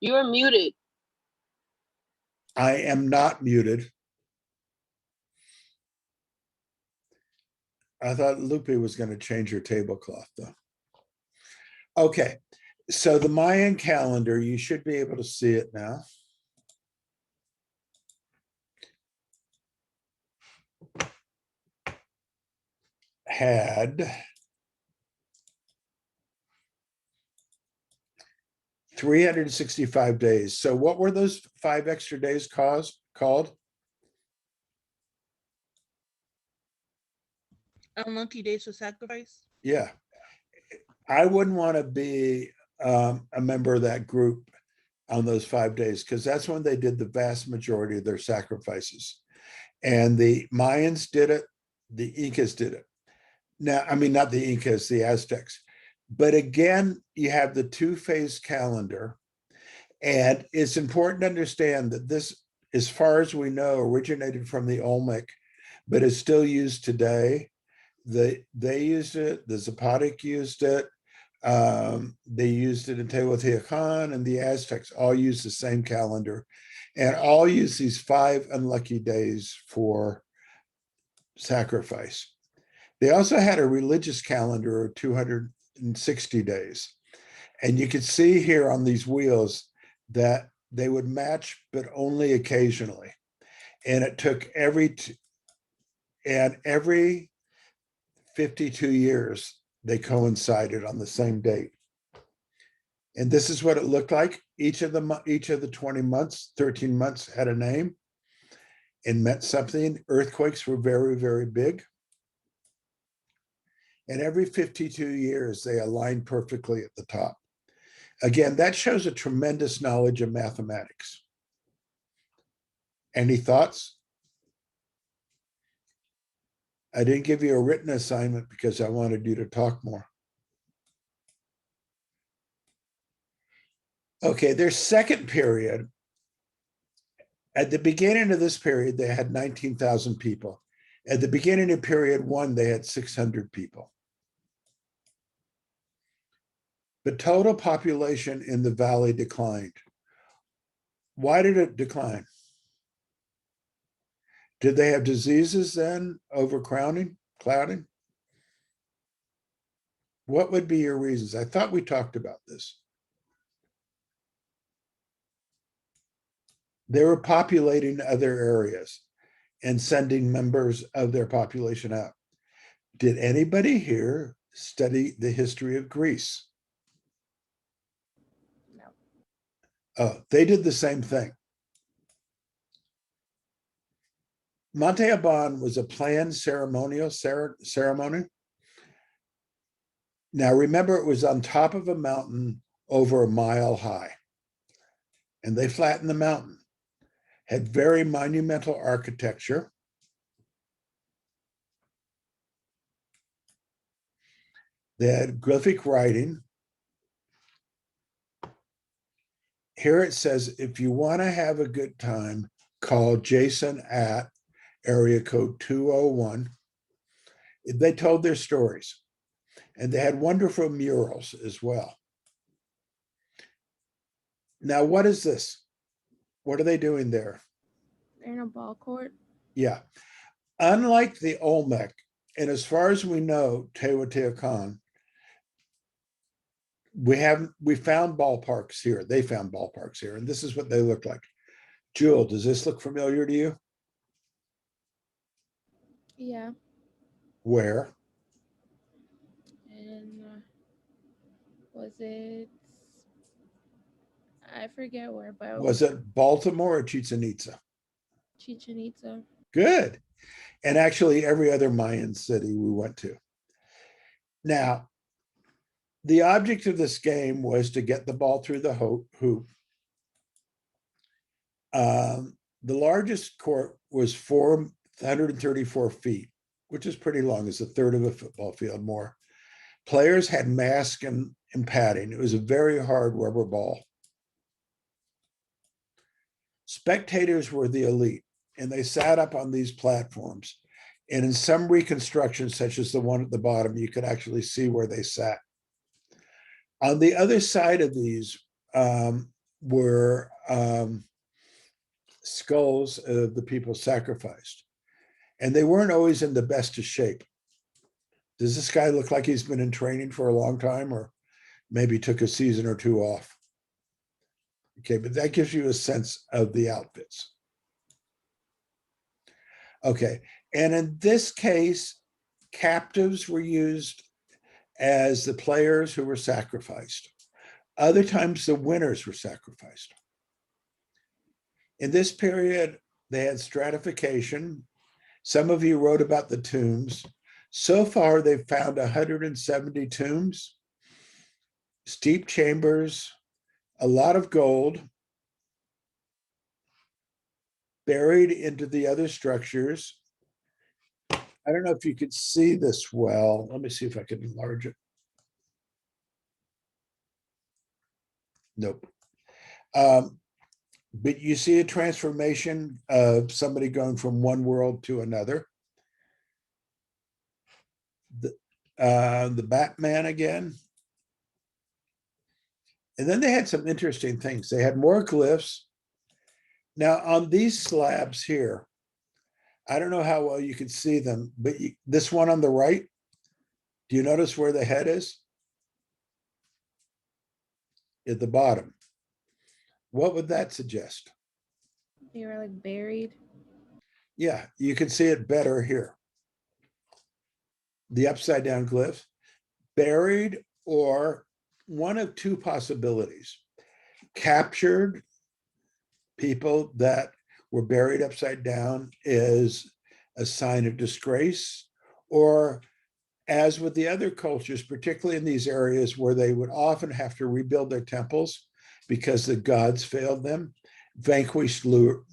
You're muted. I am not muted. I thought Lupe was going to change her tablecloth though. Okay, so the Mayan calendar, you should be able to see it now. Had 365 days. So what were those 5 extra days called? Unlucky days for sacrifice. Yeah. I wouldn't want to be a member of that group on those 5 days, because that's when they did the vast majority of their sacrifices. And the Mayans did it, the Incas did it. Now, I mean, not the Incas, the Aztecs. But again, you have the 2-phase calendar. And it's important to understand that this, as far as we know, originated from the Olmec, but is still used today. They used it, the Zapotec used it, they used it in Teotihuacan, and the Aztecs all use the same calendar, and all use these 5 unlucky days for sacrifice. They also had a religious calendar of 260 days. And you can see here on these wheels that they would match, but only occasionally. And it took every 52 years, they coincided on the same date. And this is what it looked like. Each of the 20 months, 13 months had a name and meant something. Earthquakes were very, very big. And every 52 years, they aligned perfectly at the top. Again, that shows a tremendous knowledge of mathematics. Any thoughts? I didn't give you a written assignment because I wanted you to talk more. Okay, their second period, at the beginning of this period, they had 19,000 people. At the beginning of period 1, they had 600 people. The total population in the valley declined. Why did it decline? Did they have diseases then, overcrowding, clouding? What would be your reasons? I thought we talked about this. They were populating other areas and sending members of their population out. Did anybody here study the history of Greece? No. Oh, they did the same thing. Monte Aban was a planned ceremonial ceremony. Now, remember, it was on top of a mountain over a mile high, and they flattened the mountain. Had very monumental architecture. They had glyphic writing. Here it says, if you want to have a good time, call Jason at area code 201. They told their stories, and they had wonderful murals as well. Now, what is this? What are they doing there? They're in a ball court. Yeah. Unlike the Olmec, and as far as we know, Teotihuacan, we found ballparks here. They found ballparks here, and this is what they look like. Jewel, does this look familiar to you? Yeah. Where? And was it? I forget where, but Was it Baltimore or Chichen Itza? Chichen Itza. Good. And actually every other Mayan city we went to. Now, the object of this game was to get the ball through the hoop. The largest court was 434 feet, which is pretty long. It's a third of a football field more. Players had masks and padding. It was a very hard rubber ball. Spectators were the elite, and they sat up on these platforms. And in some reconstructions, such as the one at the bottom, you could actually see where they sat. On the other side of these were skulls of the people sacrificed. And they weren't always in the best of shape. Does this guy look like he's been in training for a long time, or maybe took a season or two off? Okay, but that gives you a sense of the outfits. Okay, and in this case, captives were used as the players who were sacrificed. Other times, the winners were sacrificed. In this period, they had stratification. Some of you wrote about the tombs. So far, they've found 170 tombs, steep chambers, a lot of gold, buried into the other structures. I don't know if you could see this well. Let me see if I can enlarge it. Nope. But you see a transformation of somebody going from one world to another. The Batman again. And then they had some interesting things. They had more glyphs. Now, on these slabs here, I don't know how well you can see them, but this one on the right, do you notice where the head is? At the bottom. What would that suggest? They were like buried. Yeah, you can see it better here. The upside down glyph, buried, or one of two possibilities. Captured people that were buried upside down is a sign of disgrace, or as with the other cultures, particularly in these areas where they would often have to rebuild their temples because the gods failed them, vanquished rulers.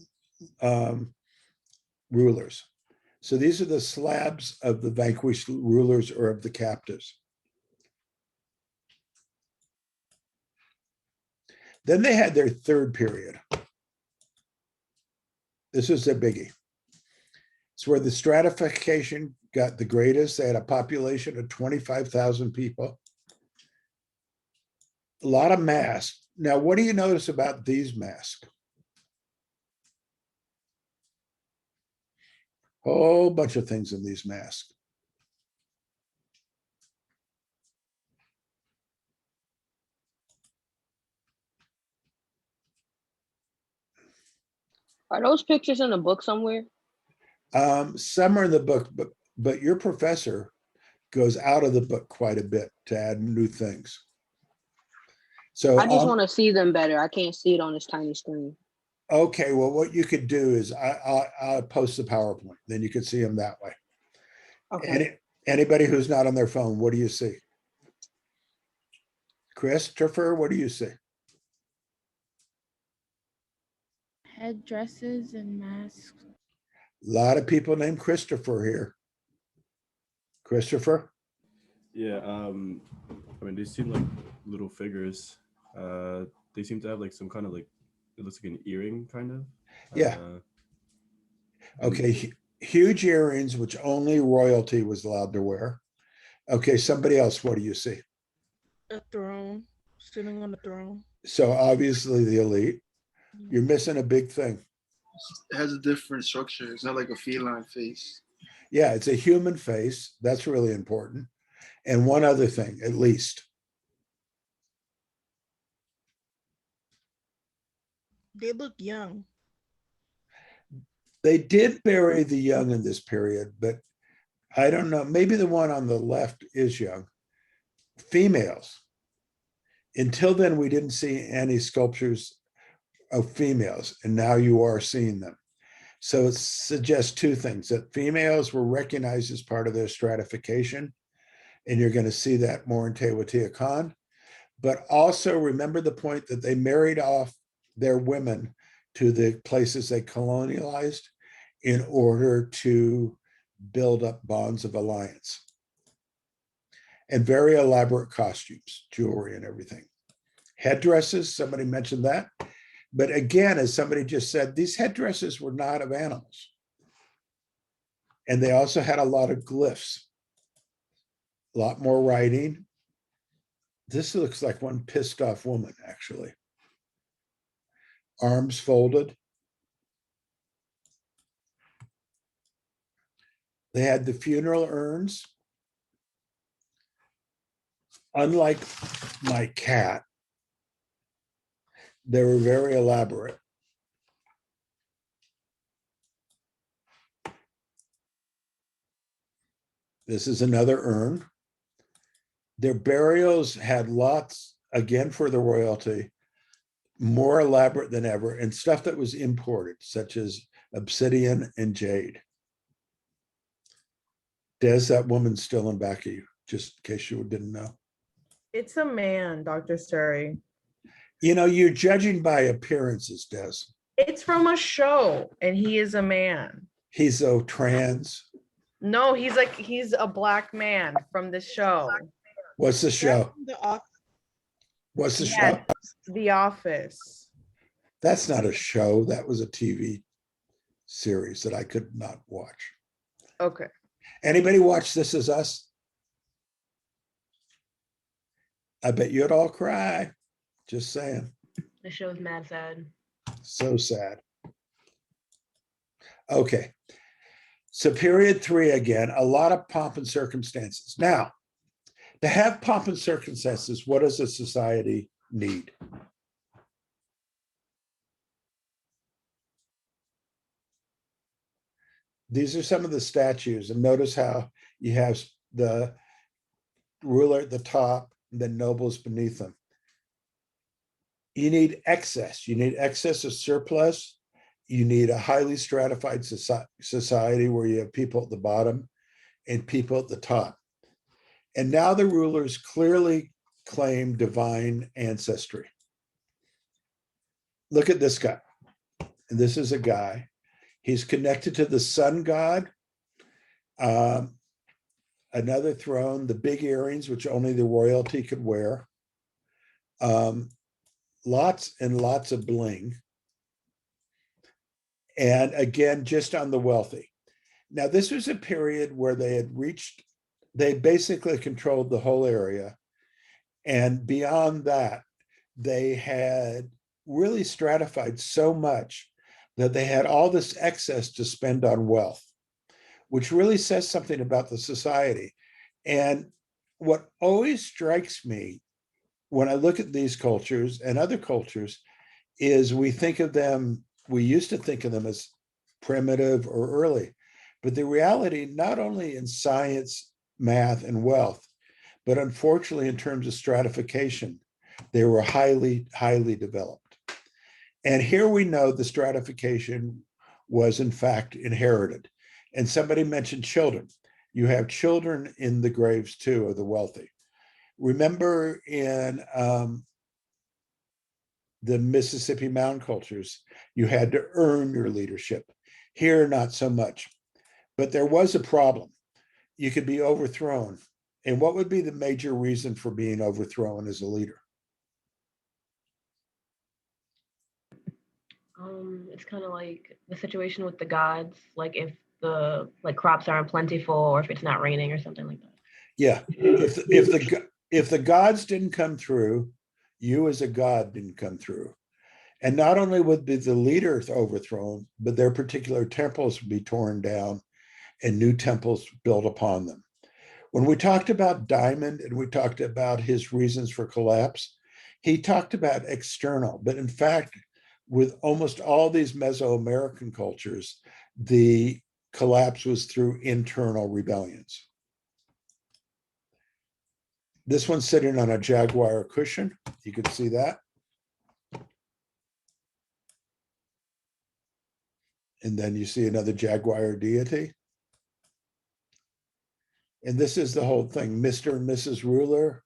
So these are the slabs of the vanquished rulers or of the captives. Then they had their third period. This is a biggie. It's where the stratification got the greatest. They had a population of 25,000 people. A lot of masks. Now, what do you notice about these masks? Whole bunch of things in these masks. Are those pictures in a book somewhere? Some are in the book, but your professor goes out of the book quite a bit to add new things. So I just want to see them better. I can't see it on this tiny screen. Okay, well, what you could do is I'll post the PowerPoint, then you can see them that way. Okay. Anybody who's not on their phone, what do you see? Christopher, what do you see? Headdresses and masks. A lot of people named Christopher here. Christopher? Yeah, I mean, they seem like little figures. They seem to have like some kind of like, it looks like an earring kind of. Yeah. And Okay, huge earrings, which only royalty was allowed to wear. Okay, somebody else, what do you see? A throne, sitting on the throne. So obviously the elite. You're missing a big thing. It has a different structure. It's not like a feline face. Yeah, it's a human face. That's really important. And one other thing, at least. They look young. They did bury the young in this period, but I don't know. Maybe the one on the left is young. Females. Until then, we didn't see any sculptures of females, and now you are seeing them. So it suggests two things: that females were recognized as part of their stratification, and you're going to see that more in Teotihuacan. But also remember the point that they married off their women to the places they colonialized in order to build up bonds of alliance. And very elaborate costumes, jewelry and everything. Headdresses, somebody mentioned that. But again, as somebody just said, these headdresses were not of animals. And they also had a lot of glyphs, a lot more writing. This looks like one pissed off woman, actually. arms folded. They had the funeral urns. Unlike my cat, they were very elaborate. This is another urn. Their burials had lots, again for the royalty, more elaborate than ever, and stuff that was imported, such as obsidian and jade. Des, that woman's still in back of you, just in case you didn't know. It's a man, Dr. Sturry. You know, you're judging by appearances, Des. It's from a show, and he is a man. He's so trans. No, he's a black man from the show. What's the show? What's the Yes, show? The Office. That's not a show. That was a TV series that I could not watch. Okay. Anybody watch This Is Us? I bet you'd all cry. Just saying. The show's mad sad. So sad. Okay. So period 3 again, a lot of pomp and circumstances. Now, to have pomp and circumstances, what does a society need? These are some of the statues, and notice how you have the ruler at the top, and then nobles beneath them. You need excess. You need excess of surplus. You need a highly stratified society where you have people at the bottom and people at the top. And now the rulers clearly claim divine ancestry. Look at this guy. And this is a guy. He's connected to the sun god. Another throne, the big earrings, which only the royalty could wear. Lots and lots of bling. And again, just on the wealthy. Now, this was a period where they basically controlled the whole area. And beyond that, they had really stratified so much that they had all this excess to spend on wealth, which really says something about the society. And what always strikes me when I look at these cultures and other cultures is we used to think of them as primitive or early, but the reality, not only in science, math, and wealth, but unfortunately in terms of stratification, they were highly, highly developed. And here we know the stratification was in fact inherited. And somebody mentioned children. You have children in the graves too of the wealthy. Remember in the Mississippi Mound cultures, you had to earn your leadership. Here, not so much. But there was a problem. You could be overthrown. And what would be the major reason for being overthrown as a leader? It's kind of like the situation with the gods, like if the crops aren't plentiful or if it's not raining or something like that. Yeah, if the gods didn't come through, you as a god didn't come through. And not only would be the leaders overthrown, but their particular temples would be torn down and new temples built upon them. When we talked about Diamond and we talked about his reasons for collapse, he talked about external, but in fact, with almost all these Mesoamerican cultures, the collapse was through internal rebellions. This one's sitting on a jaguar cushion. You can see that. And then you see another jaguar deity. And this is the whole thing, Mr. and Mrs. Ruler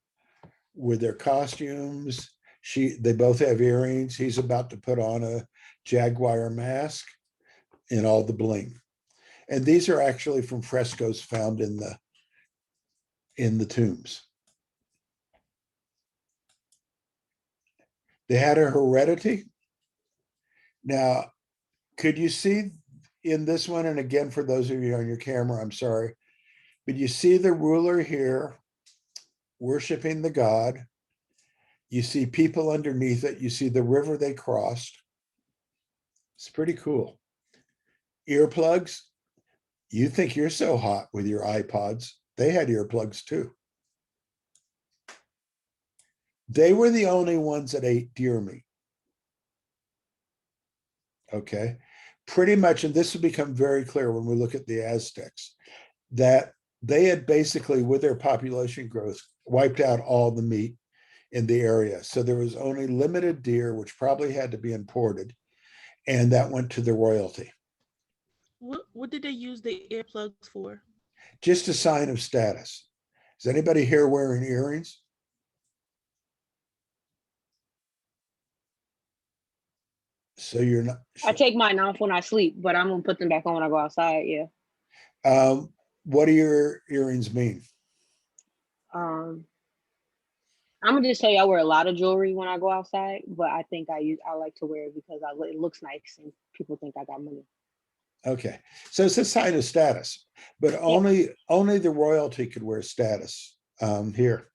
with their costumes. They both have earrings. He's about to put on a jaguar mask and all the bling. And these are actually from frescoes found in the tombs. They had a heredity. Now, could you see in this one, and again, for those of you on your camera, I'm sorry, but you see the ruler here worshiping the god. You see people underneath it. You see the river they crossed. It's pretty cool. Earplugs. You think you're so hot with your iPods. They had earplugs too. They were the only ones that ate deer meat. Okay. Pretty much, and this will become very clear when we look at the Aztecs, that they had basically, with their population growth, wiped out all the meat in the area. So there was only limited deer, which probably had to be imported, and that went to the royalty. What did they use the earplugs for? Just a sign of status. Is anybody here wearing earrings? So you're not. I take mine off when I sleep, but I'm gonna put them back on when I go outside. Yeah. What do your earrings mean? I'm gonna just tell you, I wear a lot of jewelry when I go outside, but I think I like to wear it because it looks nice and people think I got money. Okay, so it's a sign of status, but only the royalty could wear status here.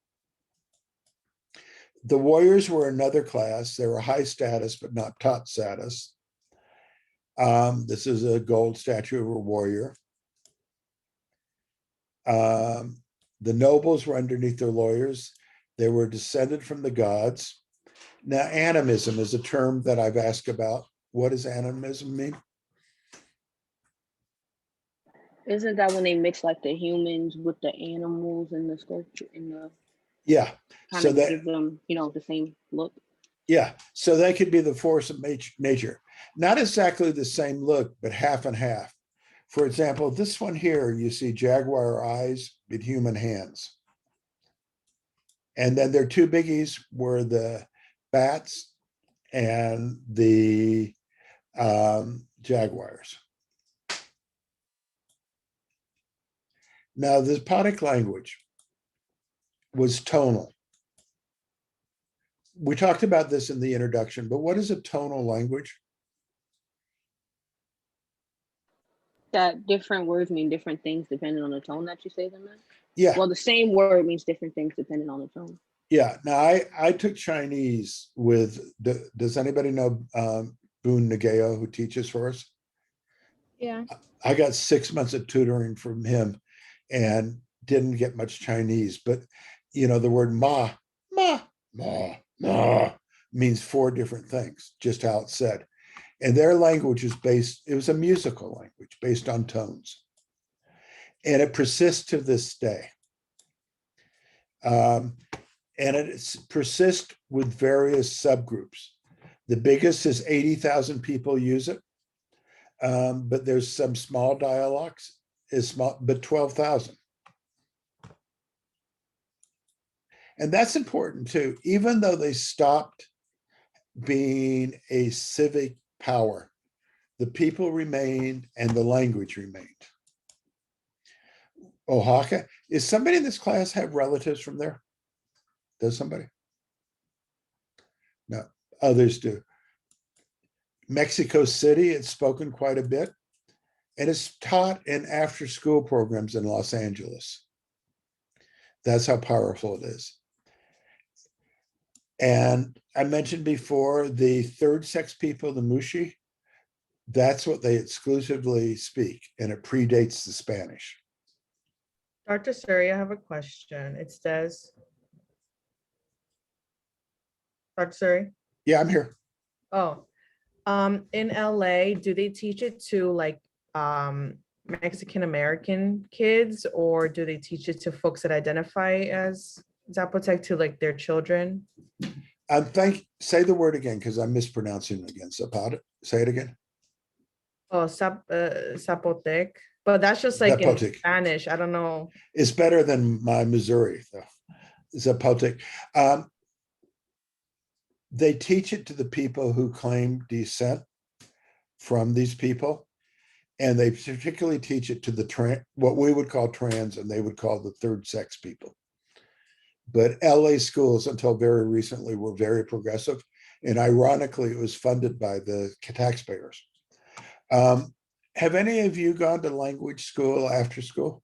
The warriors were another class. They were high status, but not top status. This is a gold statue of a warrior. The nobles were underneath their lawyers. They were descended from the gods. Now, animism is a term that I've asked about. What does animism mean? Isn't that when they mix like the humans with the animals and the sculpture and the Yeah. kind So of that give them, the same look? Yeah, so they could be the force of nature. Not exactly the same look, but half and half. For example, this one here, you see jaguar eyes with human hands. And then their two biggies were the bats and the jaguars. Now, the Zapotec language was tonal. We talked about this in the introduction, but what is a tonal language? That different words mean different things depending on the tone that you say them in. Yeah. Well, the same word means different things depending on the tone. Yeah. Now, I took Chinese with, does anybody know Boone Nageo, who teaches for us? Yeah. I got 6 months of tutoring from him and didn't get much Chinese, but the word ma means four different things, just how it's said. And their language is it was a musical language based on tones. And it persists to this day. And it persists with various subgroups. The biggest is 80,000 people use it. But there's some small dialects, but 12,000. And that's important too, even though they stopped being a civic power, the people remained and the language remained. Oaxaca, is somebody in this class have relatives from there? Does somebody? No, others do. Mexico City, it's spoken quite a bit, and it's taught in after-school programs in Los Angeles. That's how powerful it is. And I mentioned before, the third sex people, the Mushi, that's what they exclusively speak, and it predates the Spanish. Dr. Suri, I have a question. It says, Dr. Suri? Yeah, I'm here. Oh, in LA, do they teach it to like Mexican American kids, or do they teach it to folks that identify as Zapotec, to like their children? Say the word again, because I'm mispronouncing it again. Zapata, say it again. Oh, Zapotec, but that's just like in Zapotec. Spanish. I don't know. It's better than my Missouri, though. Zapotec. They teach it to the people who claim descent from these people, and they particularly teach it to the what we would call trans, and they would call the third sex people. But LA schools, until very recently, were very progressive, and ironically, it was funded by the taxpayers. Have any of you gone to language school after school?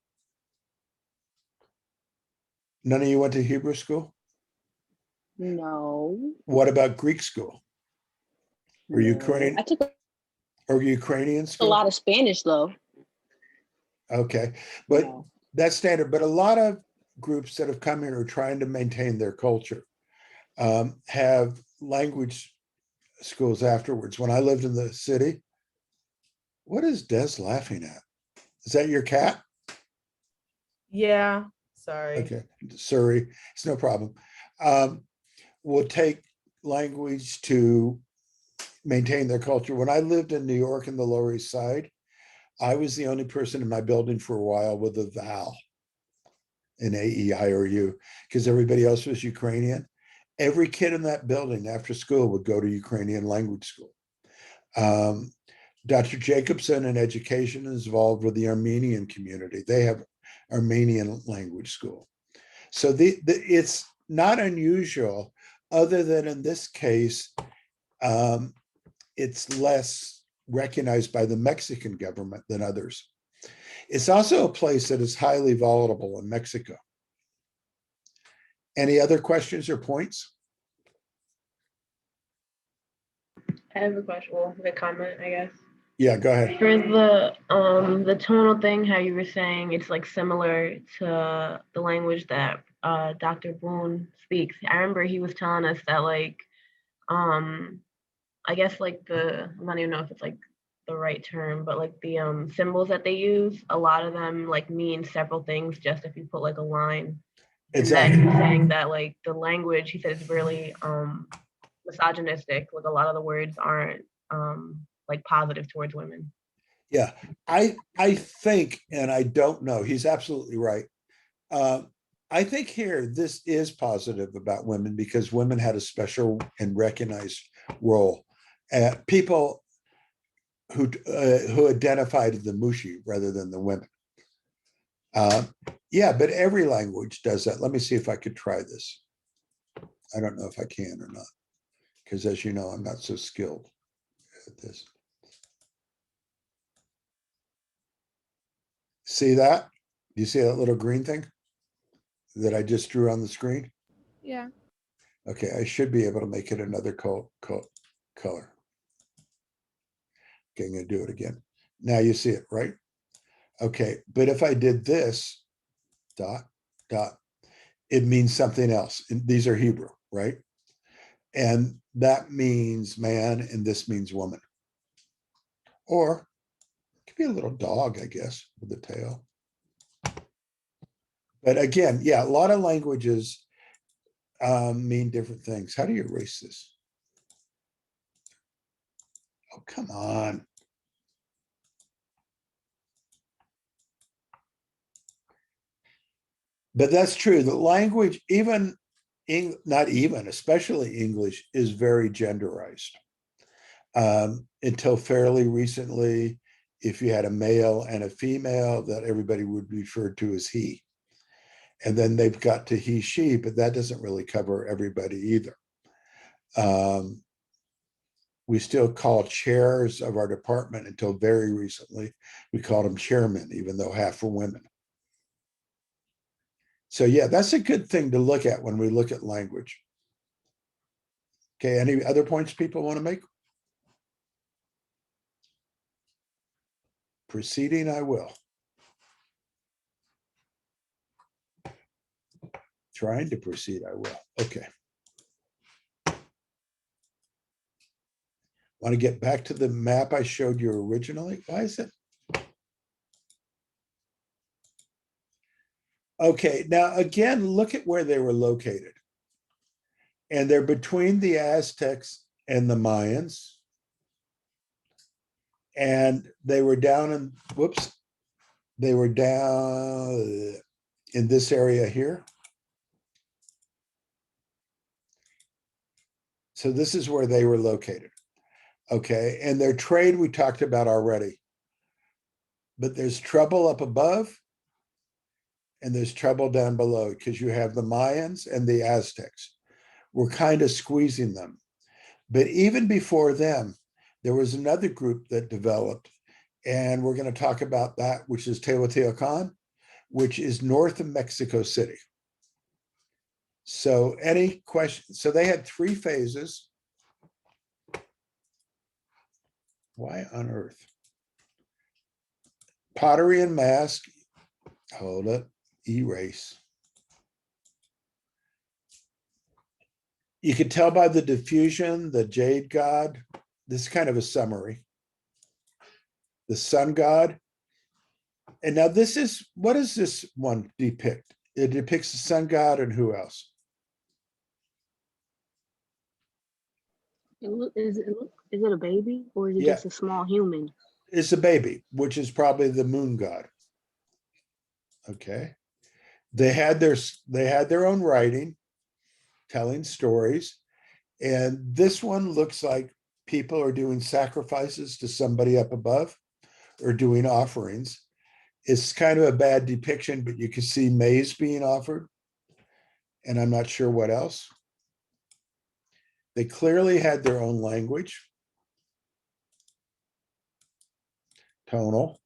None of you went to Hebrew school? No. What about Greek school or No. Ukraine? I took Or Ukrainian It's a school? lot of Spanish though. Okay, but Yeah. that's standard. But a lot of groups that have come here are trying to maintain their culture, have language schools afterwards. When I lived in the city, what is Des laughing at? Is that your cat? Yeah, sorry. Okay, Surrey, it's no problem. Will take language to maintain their culture. When I lived in New York in the Lower East Side, I was the only person in my building for a while with a vowel in A-E-I or U, because everybody else was Ukrainian. Every kid in that building after school would go to Ukrainian language school. Dr. Jacobson in education is involved with the Armenian community. They have Armenian language school. So it's not unusual, other than in this case, it's less recognized by the Mexican government than others. It's also a place that is highly volatile in Mexico. Any other questions or points? I have a question, well, a comment, I guess. Yeah, go ahead. For the tonal thing, how you were saying it's like similar to the language that Dr. Boone speaks. I remember he was telling us that like I guess like I don't even know if it's like the right term, but like the symbols that they use, a lot of them like mean several things just if you put like a line. And that Exactly. he was saying that like the language, he said, is really misogynistic. Like a lot of the words aren't like positive towards women. Yeah, I think, and I don't know, he's absolutely right. I think here this is positive about women because women had a special and recognized role. People who identified the Mushi rather than the women. Yeah, but every language does that. Let me see if I could try this. I don't know if I can or not, because as you know, I'm not so skilled at this. See that? You see that little green thing that I just drew on the screen? Yeah. Okay, I should be able to make it another color. Okay, I'm gonna do it again. Now you see it, right? Okay, but if I did this, dot, dot, it means something else. And these are Hebrew, right? And that means man, and this means woman. Or it could be a little dog, I guess, with a tail. But again, yeah, a lot of languages mean different things. How do you erase this? Oh, come on. But that's true. The language, especially English, is very genderized. Until fairly recently, if you had a male and a female, that everybody would refer to as he. And then they've got to he, she, but that doesn't really cover everybody either. We still call chairs of our department, until very recently, we called them chairmen, even though half were women. So yeah, that's a good thing to look at when we look at language. Okay, any other points people want to make? Proceeding, I will. Trying to proceed, I will. Okay. Want to get back to the map I showed you originally? Why is it? Okay, now again, look at where they were located. And they're between the Aztecs and the Mayans. And they were down in, whoops, they were down in this area here. So this is where they were located. Okay, and their trade we talked about already. But there's trouble up above and there's trouble down below because you have the Mayans and the Aztecs. We're kind of squeezing them. But even before them, there was another group that developed, and we're going to talk about that, which is Teotihuacan, which is north of Mexico City. So any questions? So they had 3 phases. Why on earth? Pottery and mask. Hold it. Erase. You can tell by the diffusion, the jade god. This is kind of a summary. The sun god. And now this is, what does this one depict? It depicts the sun god and who else? Is it a baby or is it Yeah. just a small human? It's a baby, which is probably the moon god. Okay. They had their own writing, telling stories. And this one looks like people are doing sacrifices to somebody up above or doing offerings. It's kind of a bad depiction, but you can see maize being offered. And I'm not sure what else. They clearly had their own language. Tonal.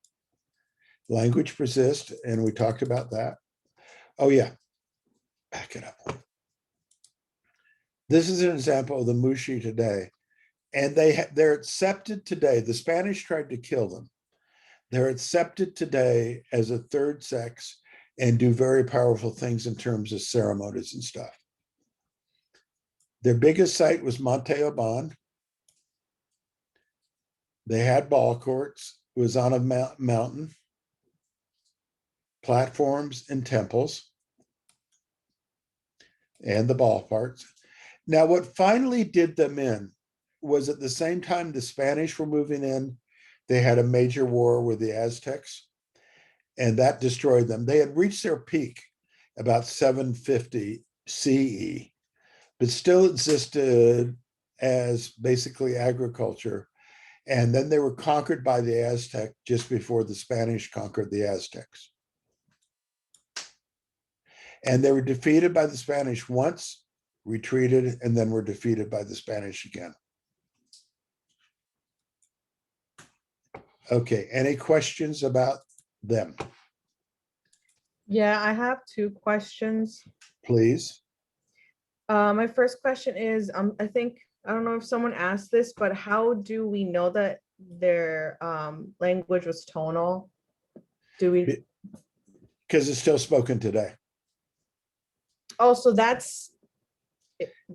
Language persists, and we talked about that. Oh yeah, back it up. This is an example of the Mushi today. And they're accepted today. The Spanish tried to kill them. They're accepted today as a third sex and do very powerful things in terms of ceremonies and stuff. Their biggest site was Monte Oban. They had ball courts. It was on a mountain, platforms and temples, and the ballparks. Now, what finally did them in was at the same time the Spanish were moving in, they had a major war with the Aztecs, and that destroyed them. They had reached their peak about 750 CE, but still existed as basically agriculture. And then they were conquered by the Aztec just before the Spanish conquered the Aztecs. And they were defeated by the Spanish once, retreated, and then were defeated by the Spanish again. Okay, any questions about them? Yeah, I have two questions. Please. My first question is, I don't know if someone asked this, but how do we know that their language was tonal? Do we? Because it's still spoken today. Oh, so that's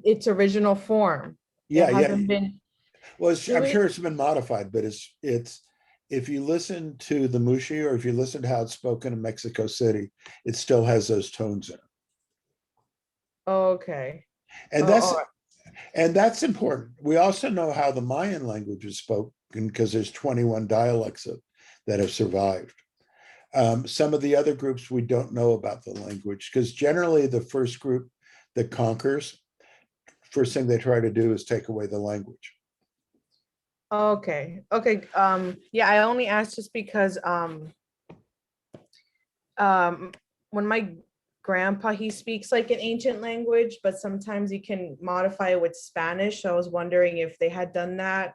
its original form. Yeah, It hasn't been. Well, I'm we- sure it's been modified, but it's if you listen to the Mushi or if you listen to how it's spoken in Mexico City, it still has those tones in it. Okay. And Oh, that's important. We also know how the Mayan language was spoken because there's 21 dialects that have survived. Some of the other groups we don't know about the language because generally the first group that conquers, first thing they try to do is take away the language. Okay. Yeah, I only asked just because when my grandpa, he speaks like an ancient language, but sometimes you can modify it with Spanish. So I was wondering if they had done that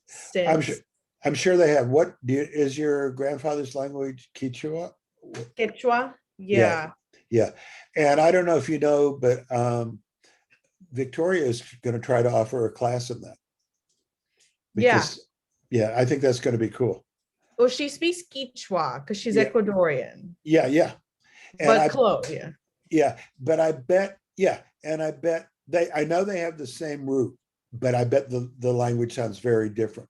since I'm sure they have. Is your grandfather's language Quechua? Quechua? Yeah. Yeah. And I don't know if you know, but Victoria is going to try to offer a class in that. Because, yeah, I think that's going to be cool. Well, she speaks Quechua because she's Yeah. Ecuadorian. Yeah. And But close, yeah. Yeah, but I bet, and I bet I know they have the same root, but I bet the language sounds very different.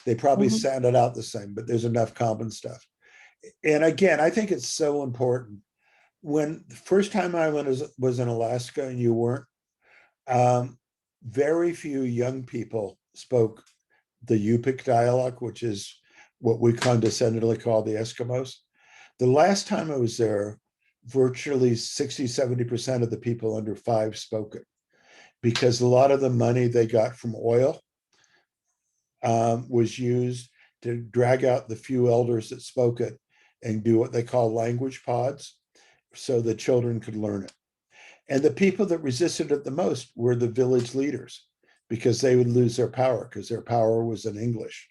They probably sounded out the same, but there's enough common stuff. And again, I think it's so important. When the first time I was in Alaska and you weren't, very few young people spoke the Yupik dialect, which is what we condescendingly call the Eskimos. The last time I was there, virtually 60-70% of the people under 5 spoke it because a lot of the money they got from oil was used to drag out the few elders that spoke it and do what they call language pods so the children could learn it. And the people that resisted it the most were the village leaders because they would lose their power because their power was in English.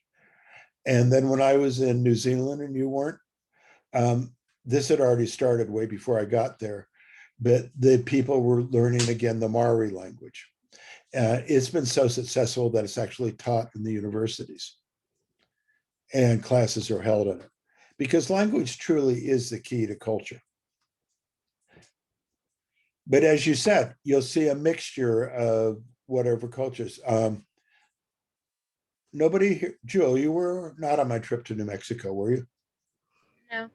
And then when I was in New Zealand and you weren't, this had already started way before I got there, but the people were learning again the Maori language. It's been so successful that it's actually taught in the universities. and classes are held in it. Because language truly is the key to culture. But as you said, you'll see a mixture of whatever cultures. Nobody here, Jewel, you were not on my trip to New Mexico, were you? No.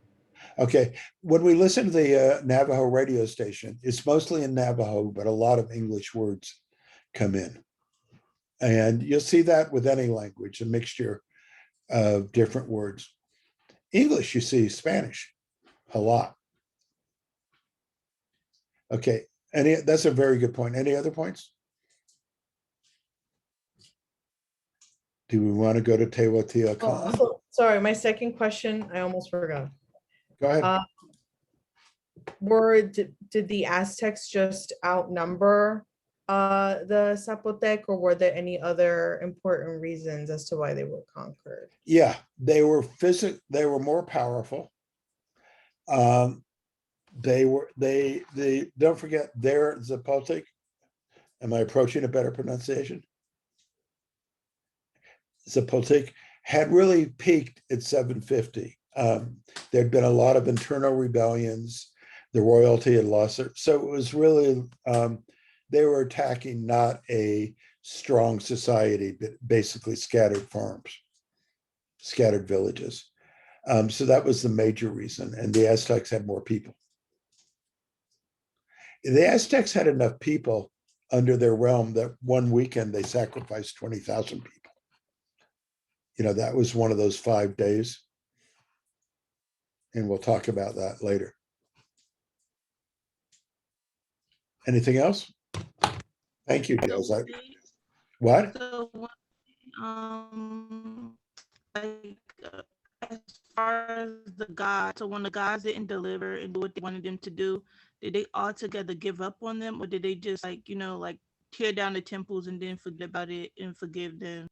Okay. When we listen to the Navajo radio station, it's mostly in Navajo, but a lot of English words come in. And you'll see that with any language, a mixture of different words. English, you see Spanish a lot. Okay. That's a very good point. Any other points? Do we want to go to Teotihuacan? Oh, sorry, my second question, I almost forgot. Go ahead. Did the Aztecs just outnumber the Zapotec, or were there any other important reasons as to why they were conquered? Yeah, they were more powerful. They don't forget their Zapotec. Am I approaching a better pronunciation? Zapotec had really peaked at 750. There'd been a lot of internal rebellions. The royalty had lost it. So it was really, they were attacking not a strong society, but basically scattered farms, scattered villages. So that was the major reason. And the Aztecs had more people. The Aztecs had enough people under their realm that one weekend they sacrificed 20,000 people. You know, that was one of those 5 days. And we'll talk about that later. Anything else? Thank you, Jez. What? So, like, as far as the gods, so when the gods didn't deliver and do what they wanted them to do, did they altogether give up on them, or did they just like tear down the temples and then forget about it and forgive them?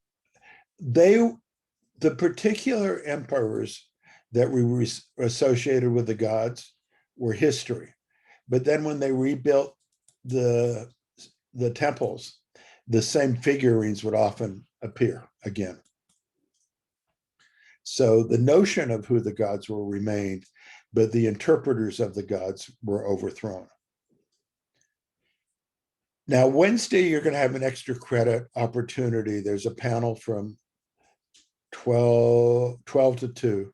The particular emperors that we were associated with the gods were history. But then when they rebuilt the temples, the same figurines would often appear again. So the notion of who the gods were remained, but the interpreters of the gods were overthrown. Now, Wednesday, you're going to have an extra credit opportunity. There's a panel from 12 to 2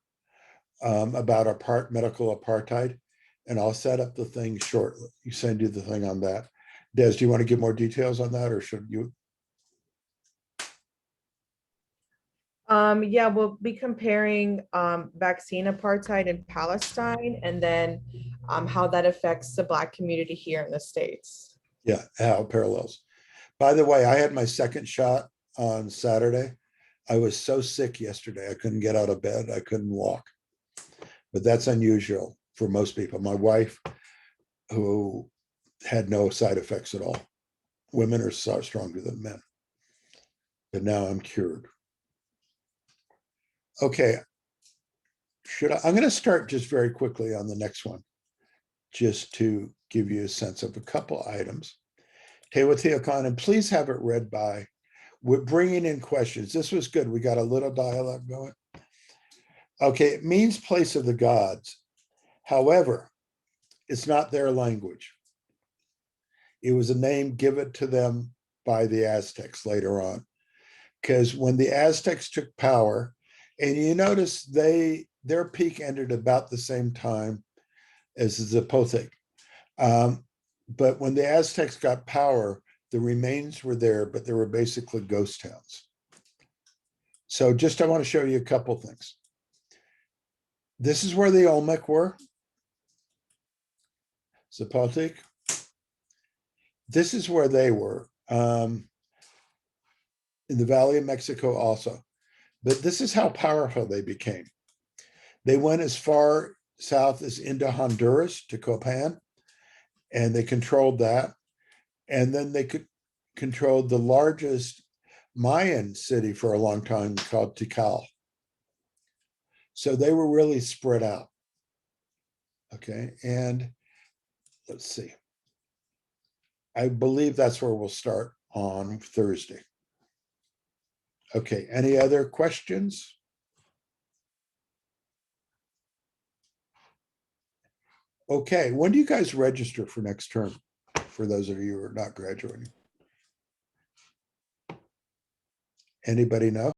about medical apartheid. And I'll set up the thing shortly. You send you the thing on that. Des, do you want to give more details on that, or should you? Yeah, we'll be comparing vaccine apartheid in Palestine, and then how that affects the Black community here in the States. Yeah, how parallels. By the way, I had my second shot on Saturday. I was so sick yesterday, I couldn't get out of bed. I couldn't walk. But that's unusual for most people. My wife, who had no side effects at all. Women are stronger than men. But now I'm cured. Okay. I'm going to start just very quickly on the next one, just to give you a sense of a couple items. Teotihuacan, and please have it read by. We're bringing in questions. This was good. We got a little dialogue going. Okay, it means place of the gods. However, it's not their language. It was a name given to them by the Aztecs later on. Because when the Aztecs took power, and you notice their peak ended about the same time as the Zapotec. But when the Aztecs got power, the remains were there, but they were basically ghost towns. So I want to show you a couple things. This is where the Olmec were. Zapotec. This is where they were, in the Valley of Mexico also. But this is how powerful they became. They went as far south as into Honduras to Copan, and they controlled that. And then they controlled the largest Mayan city for a long time called Tikal. So they were really spread out. Okay, and let's see. I believe that's where we'll start on Thursday. Okay, any other questions? Okay, when do you guys register for next term? For those of you who are not graduating? Anybody know?